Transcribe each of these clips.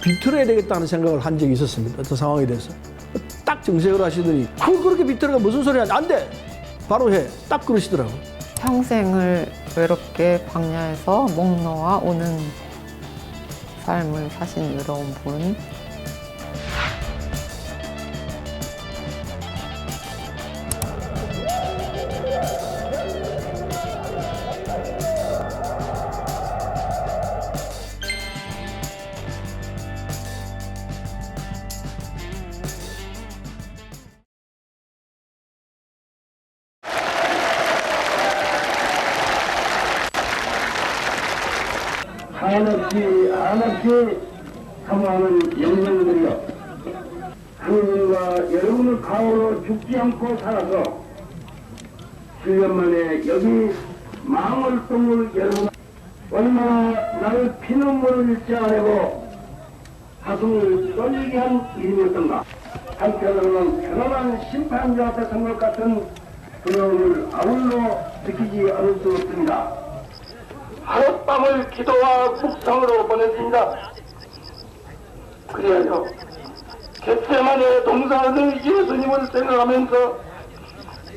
비틀어야 되겠다는 생각을 한 적이 있었습니다. 어떤 상황에 대해서. 딱 정색을 하시더니 그렇게 비틀어가 무슨 소리야. 안 돼. 바로 해. 딱 그러시더라고요. 평생을 외롭게 광야에서 목 놓아 오는 삶을 사신 외로운 분. 한없이 사모하는 영령들이여, 하느님과 여러분의 가오로 죽지 않고 살아서 7년 만에 여기 망월동을 여러분 얼마나 나를 피눈물을 잃지 않고 가슴을 떨리게 한 일이었던가. 한편으로는 편안한 심판자 앞에 선 것 같은 두려움을 아울러 느끼지 않을 수 없습니다. 하룻밤을 기도와 묵상으로 보내드립니다. 그리하여 겟세마네 동산의 예수님을 생각하면서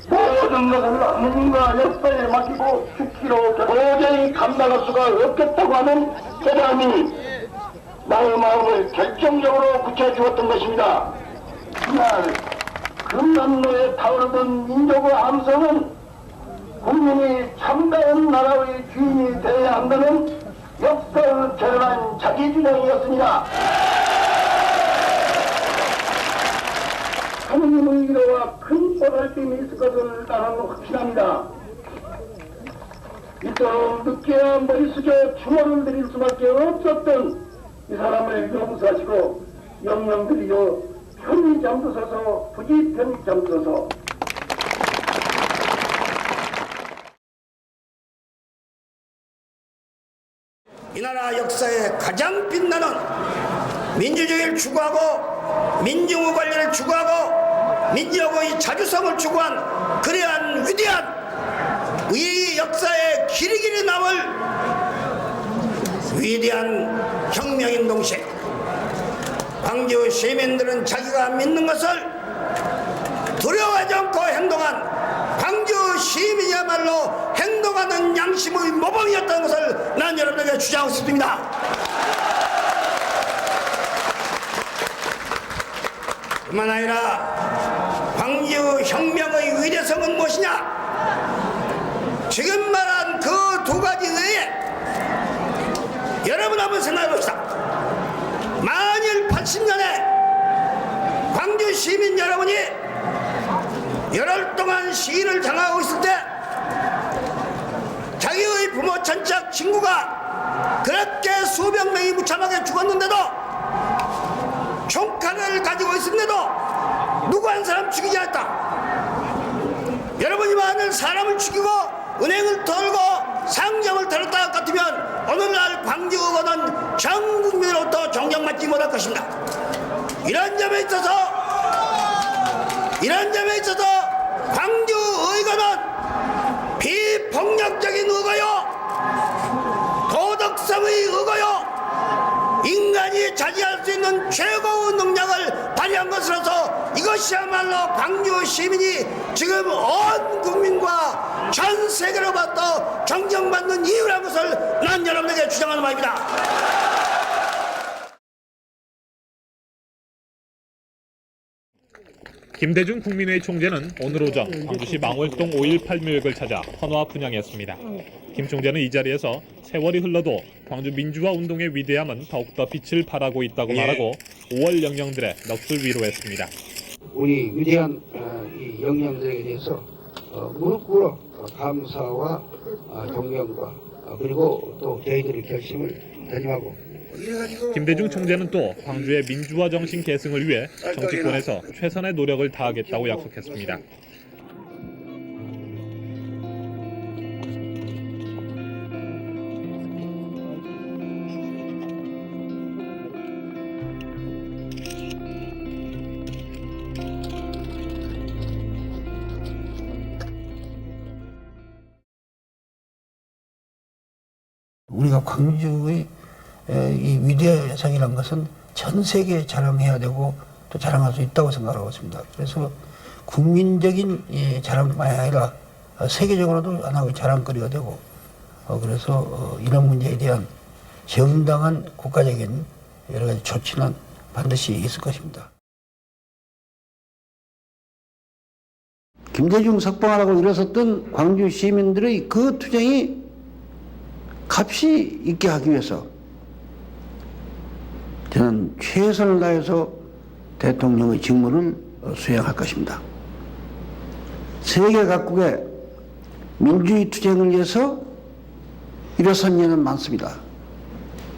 모든 것을 하느님과 역사에 맡기고 죽기로 도저히 감당할 수가 없겠다고 하는 깨달음이 나의 마음을 결정적으로 굳혀주었던 것입니다. 그날 금남로에 타오르던 민족의 함성은 국민이 참다운 나라의 주인이 되어야 한다는 역사를 드러난 자기 주장이었습니다. 하느님의 위로와 큰 보살핌이 있을 것을 나는 확신합니다. 이처럼 늦게야 머리 숙여 추모를 드릴 수밖에 없었던 이 사람을 용서하시고 영령들이여 편히 잠드소서, 부지 편히 잠드소서. 이 나라 역사에 가장 빛나는 민주주의를 추구하고 민중의 관리를 추구하고 민족의 자주성을 추구한 그러한 위대한 우리 역사에 길이길이 남을 위대한 혁명인 동시에 광주 시민들은 자기가 믿는 것을 두려워하지 않고 행동한 광주 시민이야말로 행동하는 양심의 모범이었다는 것을 난 여러분에게 주장하고 싶습니다. 뿐만 아니라 광주 혁명의 위대성은 무엇이냐? 지금 말한 그 두 가지 외에 여러분 한번 생각해 봅시다. 만일 80년에 광주 시민 여러분이 열흘 동안 시위를 장악하고 있을 때 자기의 부모 친척 친구가 그렇게 수백 명이 무참하게 죽었는데도 총칼을 가지고 있었는데도 누구 한 사람 죽이지 않았다. 여러분이 만일 사람을 죽이고 은행을 털고 상점을 털었다 같으면 오늘날 광주는 전 국민으로부터 존경받지 못할 것입니다. 이런 점에 있어서 광주 의거는 비폭력적인 의거요, 도덕성의 의거요, 인간이 차지할 수 있는 최고의 능력을 발휘한 것으로서 이것이야말로 광주 시민이 지금 온 국민과 전 세계로부터 존경받는 이유라는 것을 난 여러분에게 주장하는 바입니다. 김대중 국민회의 총재는 오늘 오전 광주시 망월동 5.18 묘역을 찾아 헌화 분향했습니다. 김 총재는 이 자리에서 세월이 흘러도 광주 민주화 운동의 위대함은 더욱더 빛을 발하고 있다고 말하고 5월 영령들의 넋을 위로했습니다. 우리 위대한 이 영령들에 대해서 무릎 꿇어 감사와 존경과 그리고 또 저희들의 결심을 다짐하고 김대중 총재는 또 광주의 민주화 정신 계승을 위해 정치권에서 최선의 노력을 다하겠다고 약속했습니다. 우리가 광주의 이 위대성이라는 것은 전 세계에 자랑해야 되고 또 자랑할 수 있다고 생각하고 있습니다. 그래서 국민적인 자랑만이 아니라 세계적으로도 하나의 자랑거리가 되고 그래서 이런 문제에 대한 정당한 국가적인 여러 가지 조치는 반드시 있을 것입니다. 김대중 석방하라고 일어섰던 광주 시민들의 그 투쟁이 값이 있게 하기 위해서 저는 최선을 다해서 대통령의 직무를 수행할 것입니다. 세계 각국의 민주주의 투쟁을 위해서 일어선 예는 많습니다.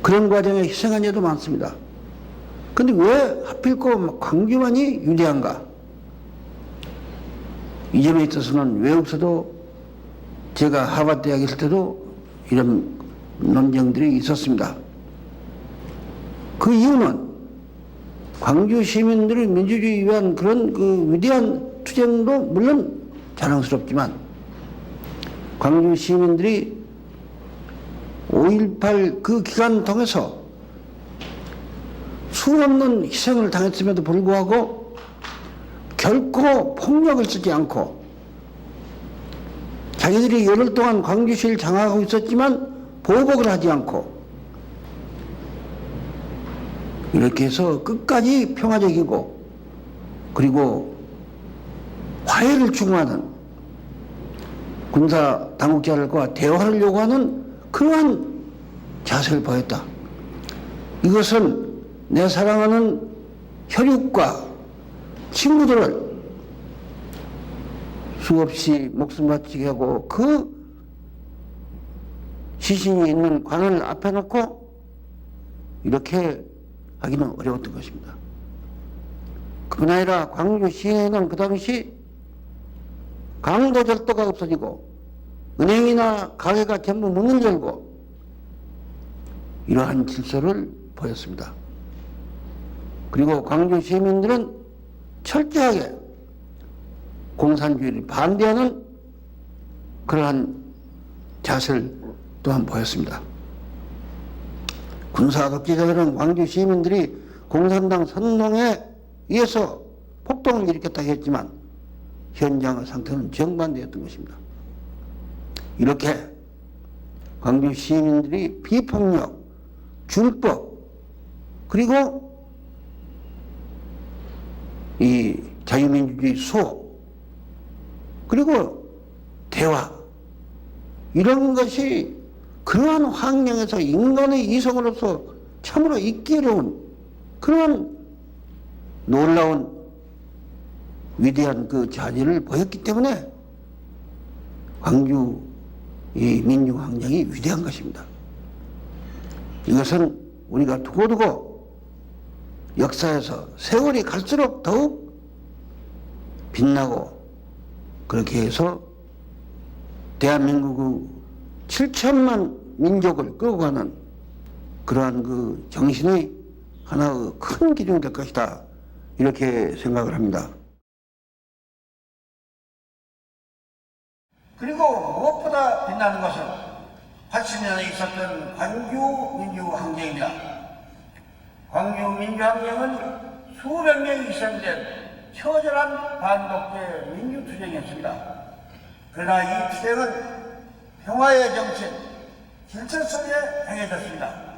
그런 과정에 희생한 예도 많습니다. 그런데 왜 하필 꼭 광주만이 유리한가? 이 점에 있어서는 왜 없어도 제가 하버드 대학에 있을 때도 이런 논쟁들이 있었습니다. 그 이유는 광주 시민들의 민주주의 위한 그런 그 위대한 투쟁도 물론 자랑스럽지만 광주 시민들이 5.18 그 기간 통해서 수없는 희생을 당했음에도 불구하고 결코 폭력을 쓰지 않고 자기들이 열흘 동안 광주시를 장악하고 있었지만 보복을 하지 않고 이렇게 해서 끝까지 평화적이고 그리고 화해를 추구하는 군사 당국자들과 대화를 요구하는 그러한 자세를 보였다. 이것은 내 사랑하는 혈육과 친구들을 수없이 목숨 바치게 하고 그 시신이 있는 관을 앞에 놓고 이렇게 하기는 어려웠던 것입니다. 그뿐 아니라 광주시에는 그 당시 강도절도가 없어지고 은행이나 가게가 전부 문을 열고 이러한 질서를 보였습니다. 그리고 광주 시민들은 철저하게 공산주의를 반대하는 그러한 자세를 또한 보였습니다. 군사독재자들은 광주 시민들이 공산당 선동에 의해서 폭동을 일으켰다고 했지만 현장의 상태는 정반대였던 것입니다. 이렇게 광주 시민들이 비폭력, 준법, 그리고 이 자유민주주의 수호, 그리고 대화, 이런 것이 그러한 환경에서 인간의 이성으로서 참으로 있기 어려운 그런 놀라운 위대한 그 자질을 보였기 때문에 광주 이 민주항쟁이 위대한 것입니다. 이것은 우리가 두고두고 역사에서 세월이 갈수록 더욱 빛나고 그렇게 해서 대한민국의 7천만 민족을 끌고 가는 그러한 그 정신의 하나의 큰 기둥이 될 것이다. 이렇게 생각을 합니다. 그리고 무엇보다 빛나는 것은 80년에 있었던 광주 민주항쟁입니다. 광주 민주항쟁은 수백 명이 희생된 처절한 반독재 민주투쟁이었습니다. 그러나 이 투쟁은 평화의 정신, 질서 속에 행해졌습니다.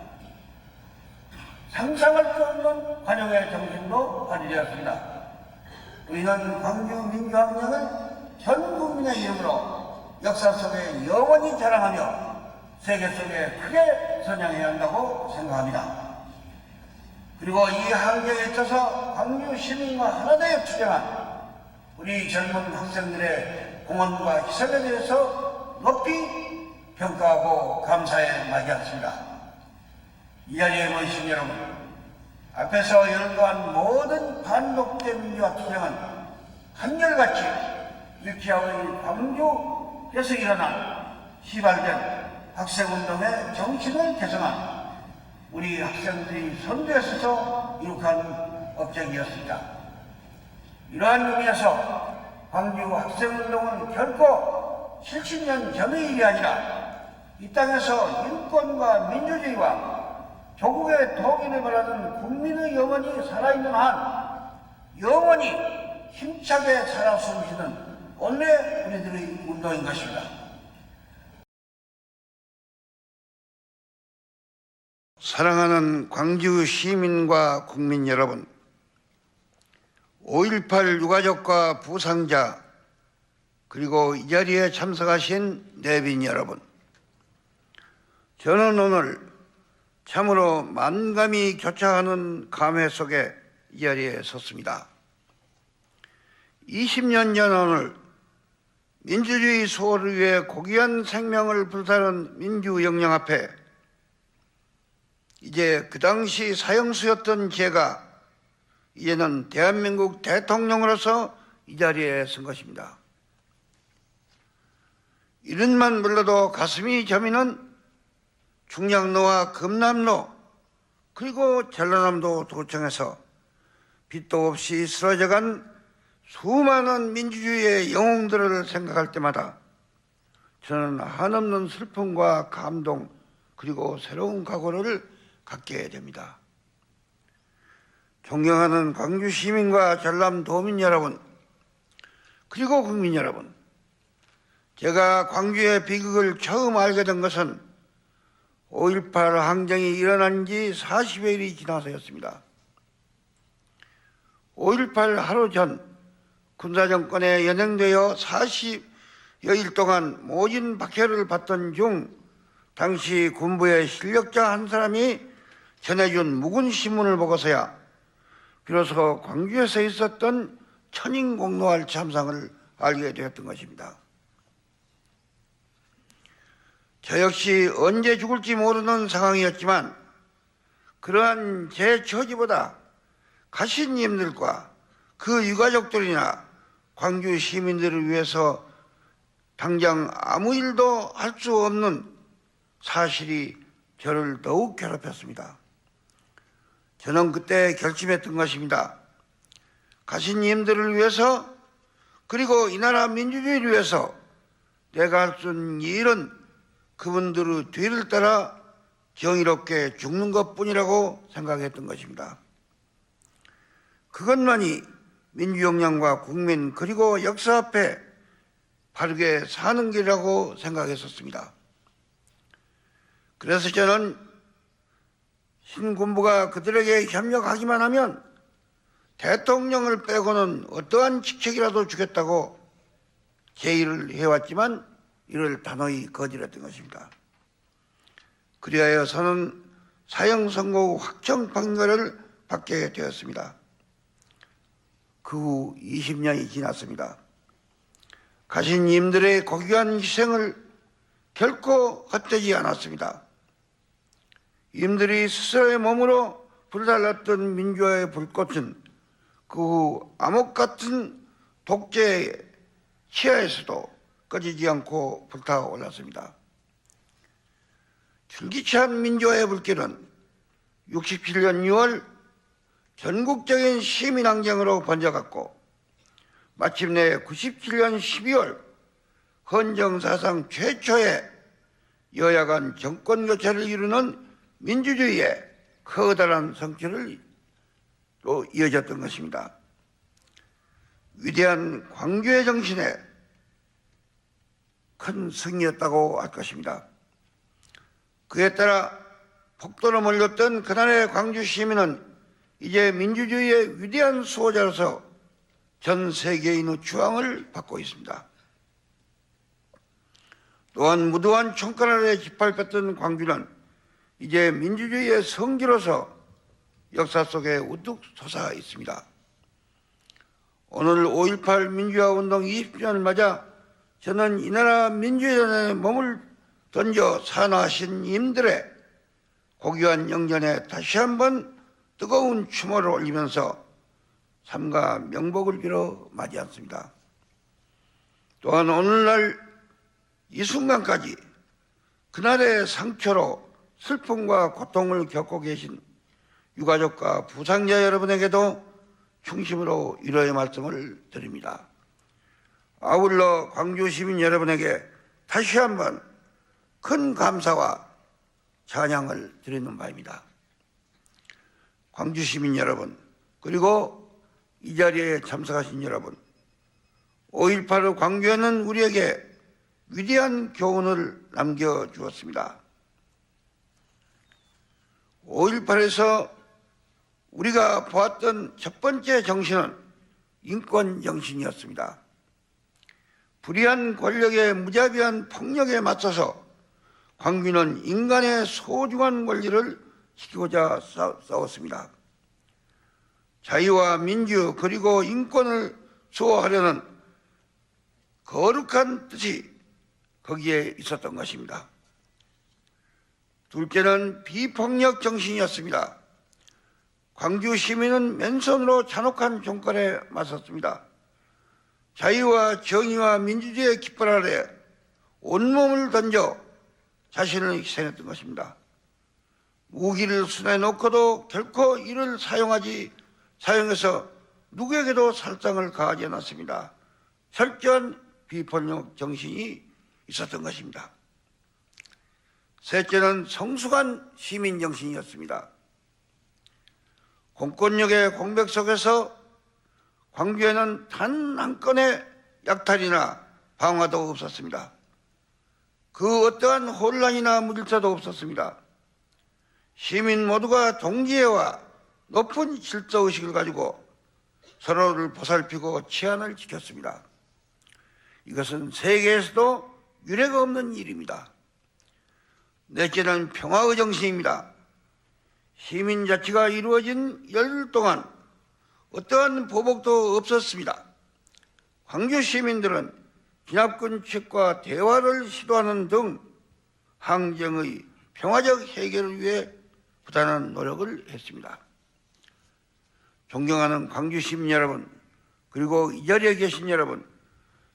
상상할 수 없는 관용의 정신도 발휘되었습니다. 우리는 광주 민주항쟁을 전 국민의 이름으로 역사 속에 영원히 자랑하며 세계 속에 크게 선양해야 한다고 생각합니다. 그리고 이 항쟁에 있어서 광주 시민과 하나 되어 투쟁한 우리 젊은 학생들의 공헌과 희생에 대해서 높이 평가하고 감사에 맞이했습니다. 이 자리에 모이신 여러분, 앞에서 연구한 모든 반독재 민주화 투쟁은 한결같이 유키아의 광주에서 일어난 시발된 학생운동의 정신을 개성한 우리 학생들이 선두에 서서 이룩한 업적이었습니다. 이러한 의미에서 광주 학생운동은 결코 70년 전의 일이 아니라 이 땅에서 인권과 민주주의와 조국의 통일을 바라는 국민의 영혼이 살아있는 한 영원히 힘차게 살아 숨쉬는 원래 우리들의 운동인 것입니다. 사랑하는 광주 시민과 국민 여러분, 5.18 유가족과 부상자 그리고 이 자리에 참석하신 내빈 여러분, 저는 오늘 참으로 만감이 교차하는 감회 속에 이 자리에 섰습니다. 20년 전 오늘 민주주의 수호를 위해 고귀한 생명을 불사른 민주영령 앞에 이제 그 당시 사형수였던 제가 이제는 대한민국 대통령으로서 이 자리에 선 것입니다. 이름만 불러도 가슴이 저미는 중량로와 금남로 그리고 전라남도 도청에서 빛도 없이 쓰러져간 수많은 민주주의의 영웅들을 생각할 때마다 저는 한없는 슬픔과 감동 그리고 새로운 각오를 갖게 됩니다. 존경하는 광주 시민과 전남도민 여러분, 그리고 국민 여러분, 제가 광주의 비극을 처음 알게 된 것은 5.18 항쟁이 일어난 지 40여일이 지나서였습니다. 5.18 하루 전 군사정권에 연행되어 40여일 동안 모진 박해를 받던 중 당시 군부의 실력자 한 사람이 전해준 묵은 신문을 보고서야 비로소 광주에서 있었던 천인공노할 참상을 알게 되었던 것입니다. 저 역시 언제 죽을지 모르는 상황이었지만 그러한 제 처지보다 가신님들과 그 유가족들이나 광주 시민들을 위해서 당장 아무 일도 할 수 없는 사실이 저를 더욱 괴롭혔습니다. 저는 그때 결심했던 것입니다. 가신님들을 위해서 그리고 이 나라 민주주의를 위해서 내가 할 수 있는 일은 그분들의 뒤를 따라 정의롭게 죽는 것뿐이라고 생각했던 것입니다. 그것만이 민주역량과 국민 그리고 역사 앞에 바르게 사는 길이라고 생각했었습니다. 그래서 저는 신군부가 그들에게 협력하기만 하면 대통령을 빼고는 어떠한 직책이라도 주겠다고 제의를 해왔지만 이를 단호히 거절했던 것입니다. 그리하여 저는 사형 선고 후 확정 판결을 받게 되었습니다. 그 후 20년이 지났습니다. 가신님들의 고귀한 희생을 결코 헛되지 않았습니다. 임들이 스스로의 몸으로 불살랐던 민주화의 불꽃은 그 후 암흑 같은 독재의 치하에서도 꺼지지 않고 불타올랐습니다. 줄기찬 민주화의 불길은 67년 6월 전국적인 시민항쟁으로 번져갔고 마침내 97년 12월 헌정사상 최초의 여야 간 정권교체를 이루는 민주주의의 커다란 성취를 또 이어졌던 것입니다. 위대한 광주의 정신에 큰 승리였다고 할 것입니다. 그에 따라 폭도로 몰렸던 그날의 광주 시민은 이제 민주주의의 위대한 수호자로서 전 세계인의 주앙을 받고 있습니다. 또한 무도한 총칼 아래 짓밟혔던 광주는 이제 민주주의의 성지로서 역사 속에 우뚝 솟아 있습니다. 오늘 5.18 민주화운동 20주년을 맞아 저는 이 나라 민주전에 몸을 던져 산화하신 임들의 고귀한 영전에 다시 한번 뜨거운 추모를 올리면서 삼가 명복을 빌어 맞이했습니다. 또한 오늘날 이 순간까지 그날의 상처로 슬픔과 고통을 겪고 계신 유가족과 부상자 여러분에게도 충심으로 위로의 말씀을 드립니다. 아울러 광주 시민 여러분에게 다시 한번 큰 감사와 찬양을 드리는 바입니다. 광주 시민 여러분, 그리고 이 자리에 참석하신 여러분, 5.18의 광주에는 우리에게 위대한 교훈을 남겨주었습니다. 5.18에서 우리가 보았던 첫 번째 정신은 인권 정신이었습니다. 불의한 권력의 무자비한 폭력에 맞서서 광주는 인간의 소중한 권리를 지키고자 싸웠습니다. 자유와 민주 그리고 인권을 수호하려는 거룩한 뜻이 거기에 있었던 것입니다. 둘째는 비폭력 정신이었습니다. 광주 시민은 맨손으로 잔혹한 종권에 맞섰습니다. 자유와 정의와 민주주의의 깃발 아래 온몸을 던져 자신을 희생했던 것입니다. 무기를 손에 놓고도 결코 이를 사용해서 누구에게도 살상을 가하지 않았습니다. 철저한 비폭력 정신이 있었던 것입니다. 셋째는 성숙한 시민 정신이었습니다. 공권력의 공백 속에서 광주에는 단 한 건의 약탈이나 방화도 없었습니다. 그 어떠한 혼란이나 무질서도 없었습니다. 시민 모두가 동지애와 높은 질서의식을 가지고 서로를 보살피고 치안을 지켰습니다. 이것은 세계에서도 유례가 없는 일입니다. 넷째는 평화의 정신입니다. 시민자치가 이루어진 열흘 동안 어떠한 보복도 없었습니다. 광주 시민들은 진압군 측과 대화를 시도하는 등 항쟁의 평화적 해결을 위해 부단한 노력을 했습니다. 존경하는 광주 시민 여러분, 그리고 이 자리에 계신 여러분,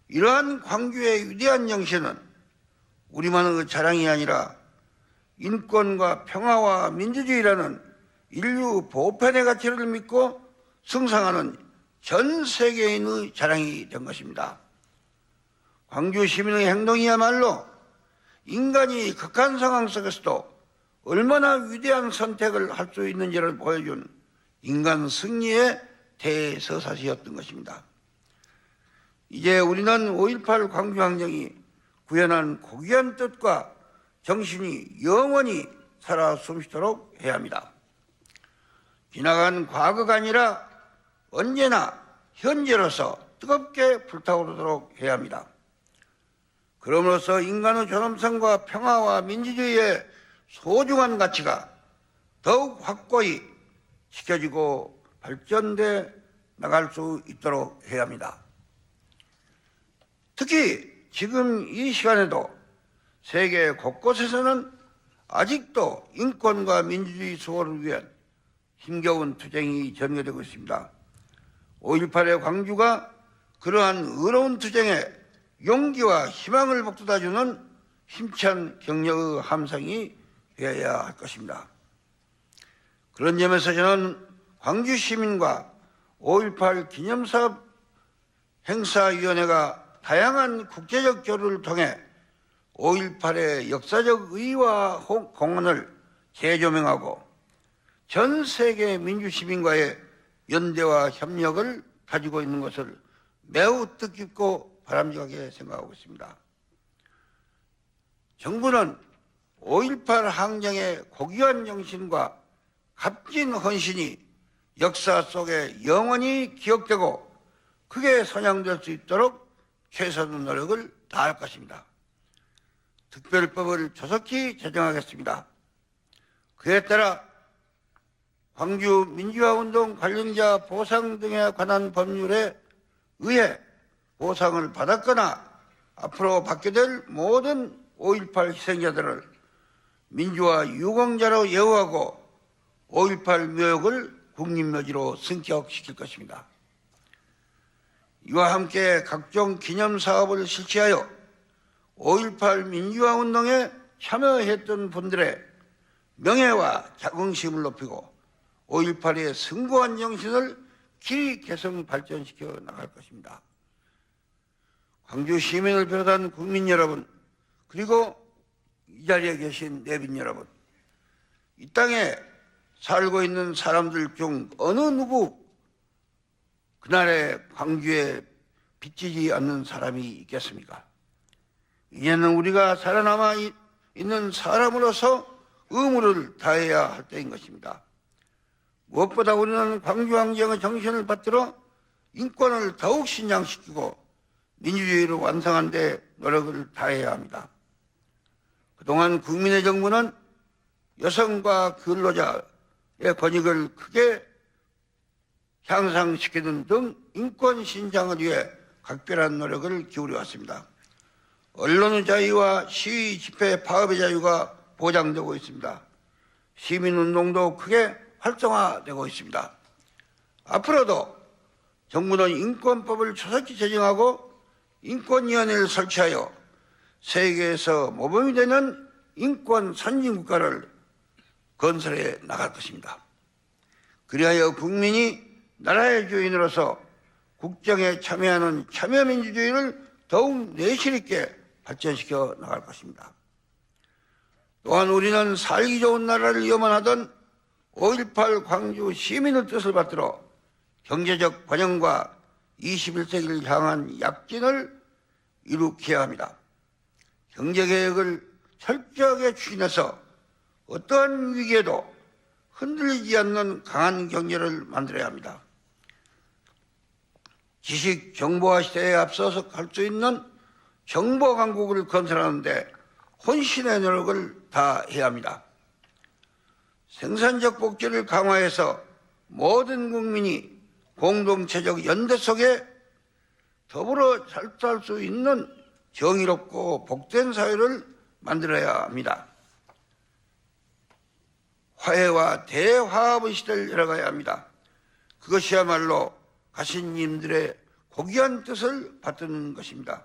이러한 광주의 위대한 정신은 우리만의 자랑이 아니라 인권과 평화와 민주주의라는 인류 보편의 가치를 믿고 승상하는 전 세계인의 자랑이 된 것입니다. 광주 시민의 행동이야말로 인간이 극한 상황 속에서도 얼마나 위대한 선택을 할 수 있는지를 보여준 인간 승리의 대서사시였던 것입니다. 이제 우리는 5.18 광주항쟁이 구현한 고귀한 뜻과 정신이 영원히 살아 숨쉬도록 해야 합니다. 지나간 과거가 아니라 언제나 현재로서 뜨겁게 불타오르도록 해야 합니다. 그럼으로써 인간의 존엄성과 평화와 민주주의의 소중한 가치가 더욱 확고히 지켜지고 발전돼 나갈 수 있도록 해야 합니다. 특히 지금 이 시간에도 세계 곳곳에서는 아직도 인권과 민주주의 수호를 위한 힘겨운 투쟁이 전개되고 있습니다. 5.18의 광주가 그러한 의로운 투쟁에 용기와 희망을 북돋아주는 힘찬 격려의 함성이 되어야 할 것입니다. 그런 점에서 저는 광주 시민과 5.18 기념사업 행사위원회가 다양한 국제적 교류를 통해 5.18의 역사적 의의와 공헌을 재조명하고 전 세계 민주시민과의 연대와 협력을 가지고 있는 것을 매우 뜻깊고 바람직하게 생각하고 있습니다. 정부는 5.18 항쟁의 고귀한 정신과 값진 헌신이 역사 속에 영원히 기억되고 크게 선양될 수 있도록 최선의 노력을 다할 것입니다. 특별법을 조속히 제정하겠습니다. 그에 따라 광주 민주화운동 관련자 보상 등에 관한 법률에 의해 보상을 받았거나 앞으로 받게 될 모든 5.18 희생자들을 민주화 유공자로 예우하고 5.18 묘역을 국립묘지로 승격시킬 것입니다. 이와 함께 각종 기념사업을 실시하여 5.18 민주화운동에 참여했던 분들의 명예와 자긍심을 높이고 5.18의 승고한 정신을 길이 개성 발전시켜 나갈 것입니다. 광주 시민을 비롯한 국민 여러분, 그리고 이 자리에 계신 내빈 여러분, 이 땅에 살고 있는 사람들 중 어느 누구 그날의 광주에 비치지 않는 사람이 있겠습니까? 이제는 우리가 살아남아 있는 사람으로서 의무를 다해야 할 때인 것입니다. 무엇보다 우리는 광주항쟁의 정신을 받들어 인권을 더욱 신장시키고 민주주의를 완성하는 데 노력을 다해야 합니다. 그동안 국민의 정부는 여성과 근로자의 권익을 크게 향상시키는 등 인권 신장을 위해 각별한 노력을 기울여왔습니다. 언론의 자유와 시위, 집회, 파업의 자유가 보장되고 있습니다. 시민운동도 크게 활성화되고 있습니다. 앞으로도 정부는 인권법을 조속히 제정하고 인권위원회를 설치하여 세계에서 모범이 되는 인권 선진국가를 건설해 나갈 것입니다. 그리하여 국민이 나라의 주인으로서 국정에 참여하는 참여민주주의를 더욱 내실 있게 발전시켜 나갈 것입니다. 또한 우리는 살기 좋은 나라를 염원하던 5.18 광주 시민의 뜻을 받들어 경제적 번영과 21세기를 향한 약진을 이룩해야 합니다. 경제개혁을 철저하게 추진해서 어떠한 위기에도 흔들리지 않는 강한 경제를 만들어야 합니다. 지식 정보화 시대에 앞서서 갈 수 있는 정보 강국을 건설하는 데 혼신의 노력을 다해야 합니다. 생산적 복지를 강화해서 모든 국민이 공동체적 연대 속에 더불어 잘 살 수 있는 정의롭고 복된 사회를 만들어야 합니다. 화해와 대화합의 시대를 열어가야 합니다. 그것이야말로 가신님들의 고귀한 뜻을 받드는 것입니다.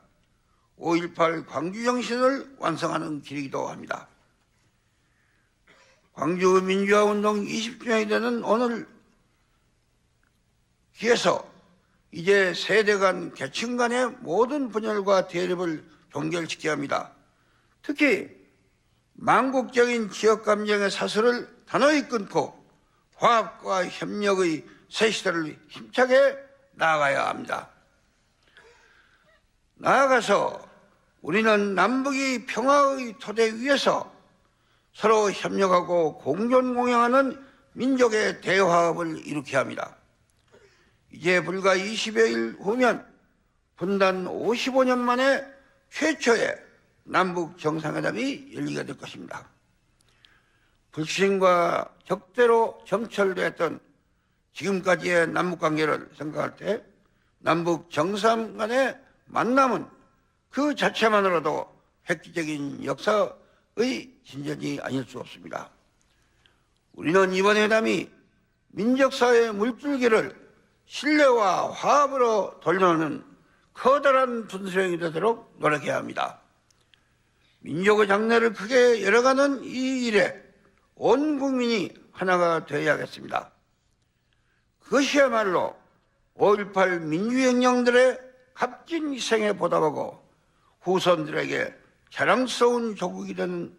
5.18 광주 정신을 완성하는 길이기도 합니다. 광주 민주화 운동 20주년이 되는 오늘 기에서 이제 세대 간, 계층 간의 모든 분열과 대립을 종결시켜야 합니다. 특히 망국적인 지역 감정의 사슬을 단호히 끊고 화합과 협력의 새 시대를 힘차게 나아가야 합니다. 나아가서 우리는 남북이 평화의 토대 위에서 서로 협력하고 공존 공영하는 민족의 대화합을 일으켜야 합니다. 이제 불과 20여일 후면 분단 55년 만에 최초의 남북 정상회담이 열리게 될 것입니다. 불신과 적대로 점철됐던 지금까지의 남북관계를 생각할 때 남북 정상 간의 만남은 그 자체만으로도 획기적인 역사의 진전이 아닐 수 없습니다. 우리는 이번 회담이 민족사회의 물줄기를 신뢰와 화합으로 돌려놓는 커다란 분수령이 되도록 노력해야 합니다. 민족의 장래를 크게 열어가는 이 일에 온 국민이 하나가 되어야겠습니다. 그것이야말로 5.18 민주혁명들의 값진 희생에 보답하고 후손들에게 자랑스러운 조국이 되는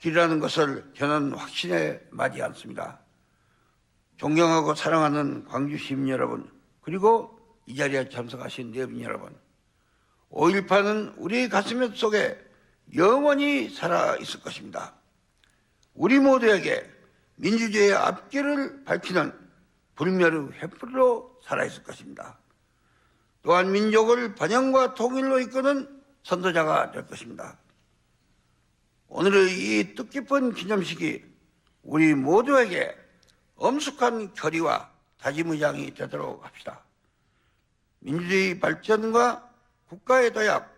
길이라는 것을 저는 확신에 마지 않습니다. 존경하고 사랑하는 광주 시민 여러분, 그리고 이 자리에 참석하신 내빈 여러분, 5.18은 우리 가슴 속에 영원히 살아있을 것입니다. 우리 모두에게 민주주의의 앞길을 밝히는 불멸의 횃불로 살아있을 것입니다. 또한 민족을 번영과 통일로 이끄는 선도자가 될 것입니다. 오늘의 이 뜻깊은 기념식이 우리 모두에게 엄숙한 결의와 다짐의 장이 되도록 합시다. 민주주의 발전과 국가의 도약,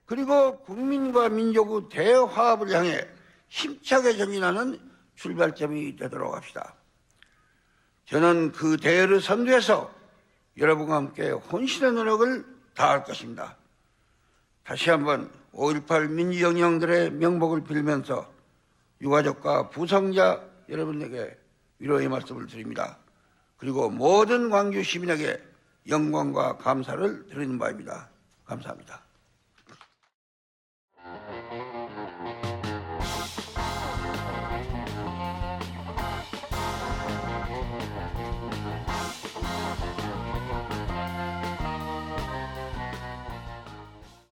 그리고 국민과 민족의 대화합을 향해 힘차게 전진하는 출발점이 되도록 합시다. 저는 그 대회를 선두해서 여러분과 함께 혼신의 노력을 다할 것입니다. 다시 한번 5.18 민주혁명들의 명복을 빌면서 유가족과 부상자 여러분에게 위로의 말씀을 드립니다. 그리고 모든 광주 시민에게 영광과 감사를 드리는 바입니다. 감사합니다.